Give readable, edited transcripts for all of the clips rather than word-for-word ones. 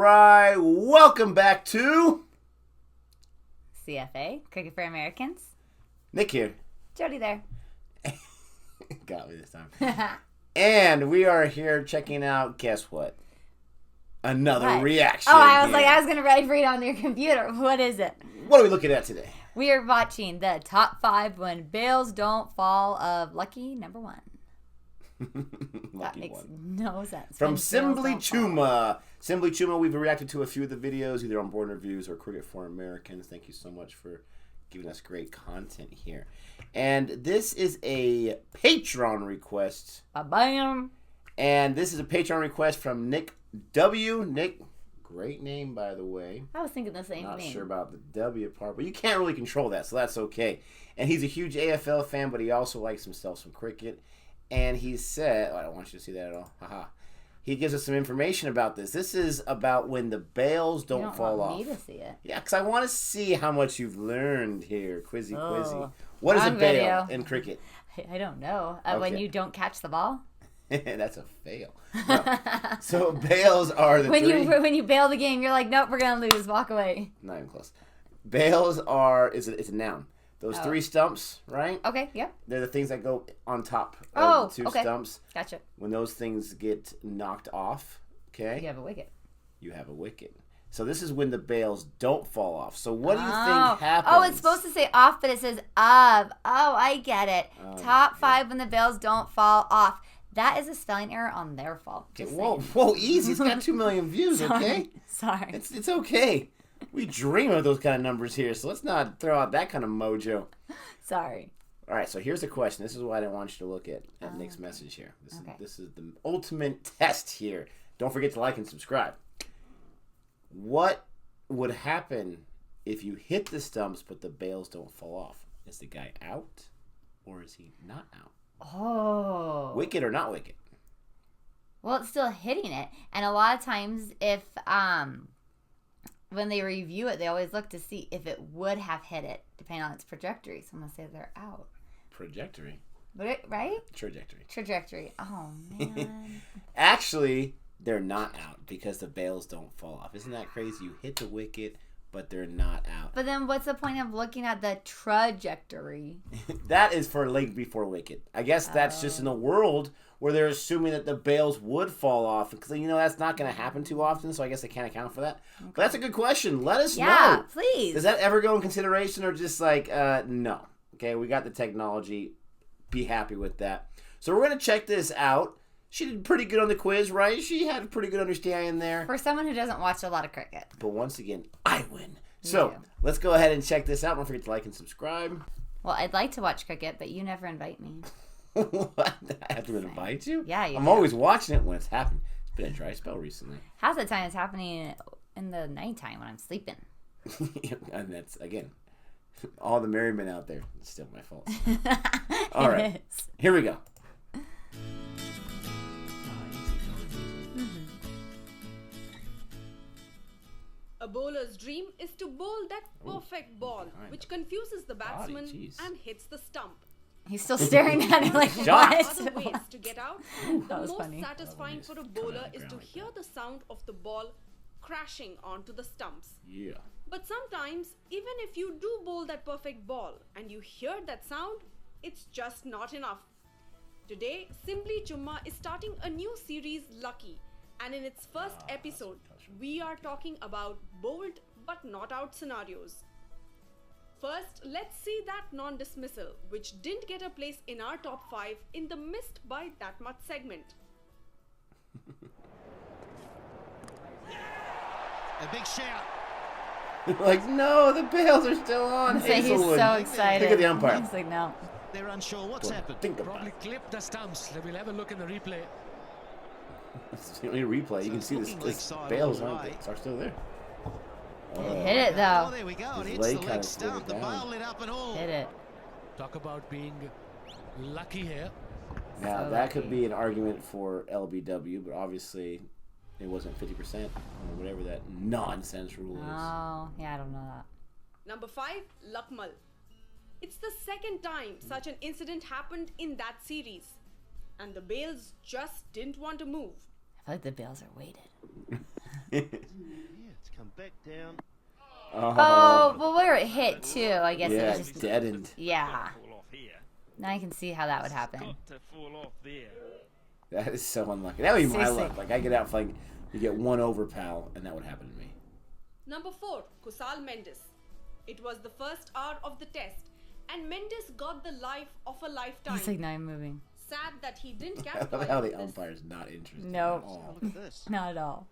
right, welcome back to CFA, Cricket for Americans. Nick here. Jody there. Got me this time. And we are here checking out, guess what? Another reaction. Oh, I was like, I was going to read on your computer. What is it? What are we looking at today? We are watching the top 5 when bales don't fall of Lucky number 1. That makes no sense. From Simbly Chumma. Simbly Chumma, we've reacted to a few of the videos, either on Boring Reviews or Cricket for Americans. Thank you so much for giving us great content here. And this is a Patreon request. Bam. And this is a Patreon request from Nick W. Nick, great name, by the way. I was thinking the same thing. Not sure about the W part, but you can't really control that, so that's okay. And he's a huge AFL fan, but he also likes himself some cricket. And he said, I don't want you to see that at all. Haha. He gives us some information about this. This is about when the bales don't fall off. You don't want me to see it. Yeah, because I want to see how much you've learned here. Quizzy. What is a bale in cricket? I don't know. When you don't catch the ball? That's a fail. No. So bales are the when you bail the game, you're like, nope, we're going to lose. Walk away. Not even close. Bales are, it's a noun. Those 3 stumps, right? Okay, yep. They're the things that go on top of the 2 stumps. Gotcha. When those things get knocked off, okay? You have a wicket. You have a wicket. So this is when the bales don't fall off. So what do you think happens? Oh, it's supposed to say off, but it says of. Oh, I get it. Top 5 when the bales don't fall off. That is a spelling error on their fault. Okay, whoa, easy. It's got 2 million views, okay? Sorry. It's okay. We dream of those kind of numbers here, so let's not throw out that kind of mojo. Sorry. All right, so here's the question. This is what I didn't want you to look at Nick's message here. This is the ultimate test here. Don't forget to like and subscribe. What would happen if you hit the stumps but the bales don't fall off? Is the guy out or is he not out? Oh. Wicket or not wicket? Well, it's still hitting it. And a lot of times if when they review it, they always look to see if it would have hit it, depending on its trajectory. So I'm going to say they're out. Trajectory? Right? Trajectory. Oh, man. Actually, they're not out because the bales don't fall off. Isn't that crazy? You hit the wicket, but they're not out. But then what's the point of looking at the trajectory? That is for leg before wicket. I guess that's just in the world where they're assuming that the bales would fall off. Because, that's not going to happen too often, so I guess they can't account for that. Okay. But that's a good question. Let us know. Yeah, please. Does that ever go in consideration or just like, no? Okay, we got the technology. Be happy with that. So we're going to check this out. She did pretty good on the quiz, right? She had a pretty good understanding there. For someone who doesn't watch a lot of cricket. But once again, I win. So let's go ahead and check this out. Don't forget to like and subscribe. Well, I'd like to watch cricket, but you never invite me. What? I have to invite you? Yeah, I'm always watching it when it's happening. It's been a dry spell recently. Half the time it's happening in the nighttime when I'm sleeping. And that's, again, all the merrymen out there. It's still my fault. All right. Here we go. A bowler's dream is to bowl that perfect ball, which confuses the batsman and hits the stump. He's still staring at it like, what? Other ways to get out, the most satisfying for a bowler is to hear the sound of the ball crashing onto the stumps. Yeah. But sometimes, even if you do bowl that perfect ball and you hear that sound, it's just not enough. Today, Simbly Chumma is starting a new series, Lucky. And in its first episode, we are talking about bowled but not out scenarios. First, let's see that non-dismissal, which didn't get a place in our top 5 in the Missed by That Much segment. A big shout. Like, no, the bales are still on. He's so excited. Look at the umpire. He's like, no. They're unsure what's happened. Probably clipped the stumps. We'll have a look in the replay. It's the only replay. You can see this bales are still there. Hit it, though. Oh, there we go. It's the leg stump. The ball lit up and all. Hit it. Talk about being lucky here. Now, So that could be an argument for LBW, but obviously it wasn't 50% or whatever that nonsense rule is. Oh, yeah, I don't know that. Number 5, Lakmal. It's the second time such an incident happened in that series. And the bales just didn't want to move. I feel like the bales are weighted. It's come back down. Oh, well, where it hit too, I guess Yeah, it was just deadened. Yeah. Now I can see how that would happen. That is so unlucky. That would be my Seriously. luck. Like, I get out, like, you get one over, pal, and that would happen to me. Number 4, Kusal Mendes. It was the first hour of the test, and Mendes got the life of a lifetime. He's like, not moving. Sad that he didn't I love capitalize how on the this. umpire's not interested Nope. at all. Look at this. Not at all.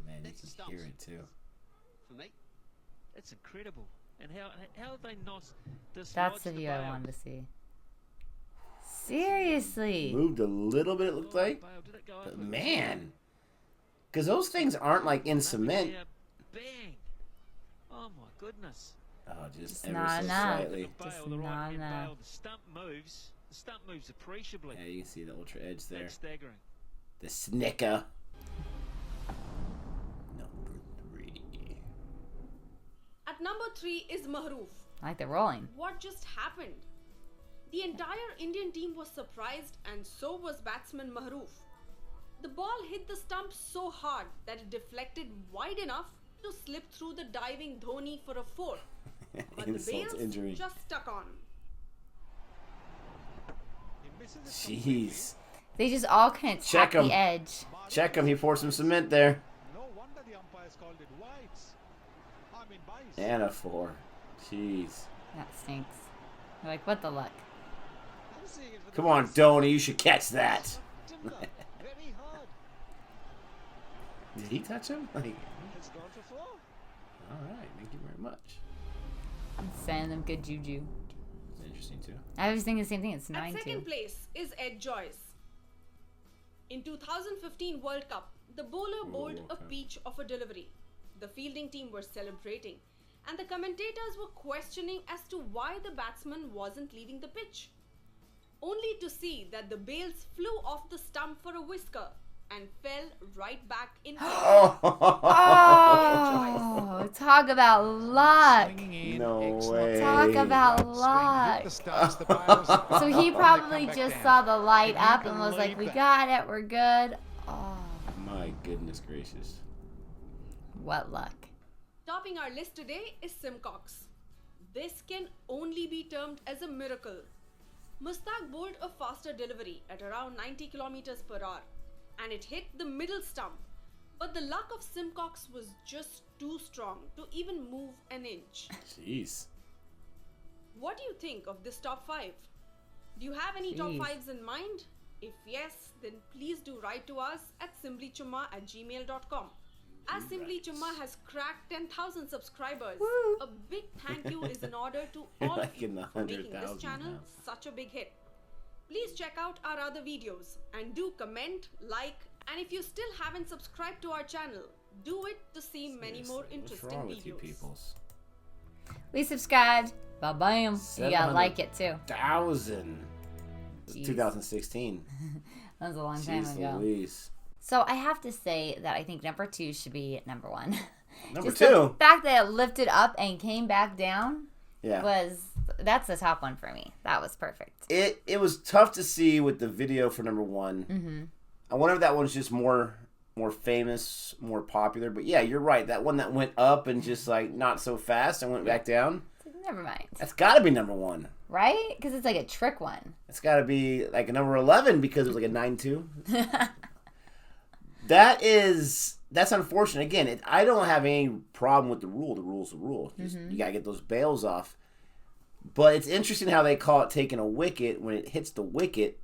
Man, you That's the can stumps. hear it, too. For me. That's incredible. And how have they not dislodged That's the view I bail? wanted to see. Seriously. Moved a little bit, it looked like. Bail, did it go But over? man. Because those things aren't, like, in cement. Yeah, bang. Oh my goodness. Oh, just Just ever not so enough. slightly. Bail, Just the not right-hand enough. bail, the stump moves. The stump moves appreciably. Yeah, you can see the ultra edge there. That's staggering. The snicker. Number 3. At number 3 is Mahroof. I like the rolling. What just happened? The entire Indian team was surprised, and so was batsman Mahroof. The ball hit the stump so hard that it deflected wide enough to slip through the diving Dhoni for a 4. But the Insult to bails injury. just stuck on. Jeez. They just all kind of Check tap 'em. the edge. Check him. He poured some cement there. No wonder the umpires called it whites. I mean, bites. And a 4. Jeez. That stinks. You're like, what the luck? I'm seeing it with Come the on, eyes. Dhoni. You should catch that. Timber, very hard. Did he touch him? Like, It's gone for 4. all right. Thank you very much. Sending them good juju. It's interesting, too. I was thinking the same thing. It's At 9-2. second place is Ed Joyce. In 2015 World Cup, the bowler bowled a okay. peach of a delivery. The fielding team were celebrating, and the commentators were questioning as to why the batsman wasn't leaving the pitch. Only to see that the bails flew off the stump for a whisker and fell right back in. Oh, talk about luck. Swinging in, No excellent. way. Talk about Swing, hit luck. the stumps, the bails. So he They probably come back just down. saw the light Can you up and was like, we believe got it, we're good. Oh, My goodness gracious. what luck. Topping our list today is Simcox. This can only be termed as a miracle. Mustaq bowled a faster delivery at around 90 kilometers per hour, and it hit the middle stump. But the luck of Simcox was just too strong to even move an inch. Jeez. What do you think of this top 5? Do you have any top Jeez. 5s in mind? If yes, then please do write to us at simblychumma@gmail.com. As Simbly Chumma has cracked 10,000 subscribers, a big thank you is in order to all Like of you in the for making this 100,000 channel now. such a big hit. Please check out our other videos and do comment, like, and if you still haven't subscribed to our channel, do it to see many more Seriously, interesting what's wrong with you videos. peoples? We subscribed. Ba-bam. You gotta like it too. 1,000. Jeez. 2016. That was a long time Jeez ago. Louise. So I have to say that I think number 2 should be number 1. Number Just 2. the fact that it lifted up and came back down Yeah. that's the top one for me. That was perfect. It was tough to see with the video for number 1. Mm-hmm. I wonder if that one's just more famous, more popular. But yeah, you're right. That one that went up and just like not so fast and went back down. Never mind. That's got to be number 1. Right? Because it's like a trick one. It's got to be like a number 11 because it was like a 9-2. That's unfortunate. Again, I don't have any problem with the rule. The rule's the rule. Just, You got to get those bails off. But it's interesting how they call it taking a wicket when it hits the wicket,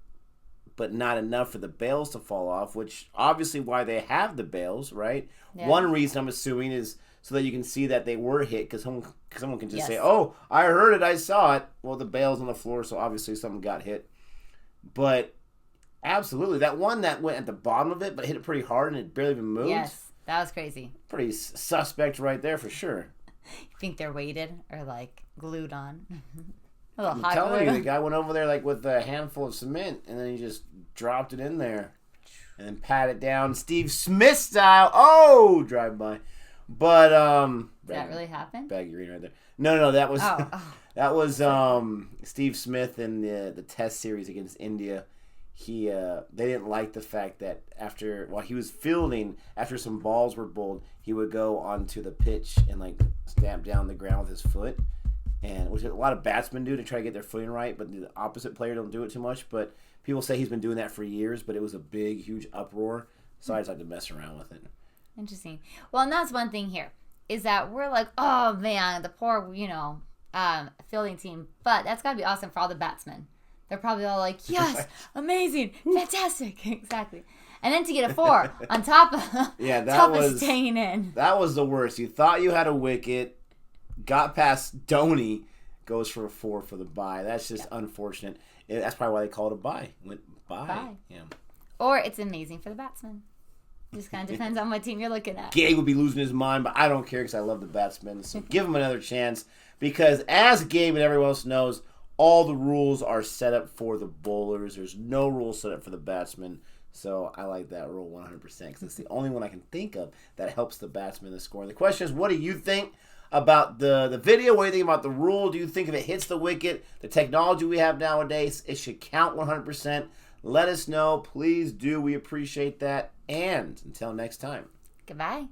but not enough for the bails to fall off, which obviously why they have the bails, right? Yeah. One reason I'm assuming is so that you can see that they were hit because someone can just Yes. say, oh, I heard it, I saw it. Well, the bail's on the floor, so obviously someone got hit. But absolutely, that one that went at the bottom of it but hit it pretty hard and it barely even moved. Yes. That was crazy. Pretty suspect right there for sure. You think they're weighted or like glued on? A little I'm hot telling you, glue. the guy went over there like with a handful of cement and then he just dropped it in there and then pat it down Steve Smith style. Oh, drive by. But Did that really happen? bag urine right there. No, that was Oh. that was Steve Smith in the Test series against India. they didn't like the fact that while he was fielding, after some balls were bowled, he would go onto the pitch and like stamp down the ground with his foot, and which a lot of batsmen do to try to get their footing right, but the opposite player don't do it too much. But people say he's been doing that for years, but it was a big, huge uproar, so I decided to mess around with it. Interesting. Well, and that's one thing here, is that we're like, oh man, the poor, fielding team, but that's got to be awesome for all the batsmen. They're probably all like, yes, amazing, fantastic. Exactly. And then to get a 4 on top of, of staying in. That was the worst. You thought you had a wicket, got past Dhoni, goes for a 4 for the bye. That's just unfortunate. That's probably why they called it a bye. Went bye. Yeah. Or it's amazing for the batsmen. Just kind of depends on what team you're looking at. Gabe would be losing his mind, but I don't care because I love the batsmen. So give him another chance, because as Gabe and everyone else knows, all the rules are set up for the bowlers. There's no rules set up for the batsmen. So I like that rule 100% because it's the only one I can think of that helps the batsman to score. The question is, what do you think about the video? What do you think about the rule? Do you think if it hits the wicket, the technology we have nowadays, it should count 100%? Let us know. Please do. We appreciate that. And until next time. Goodbye.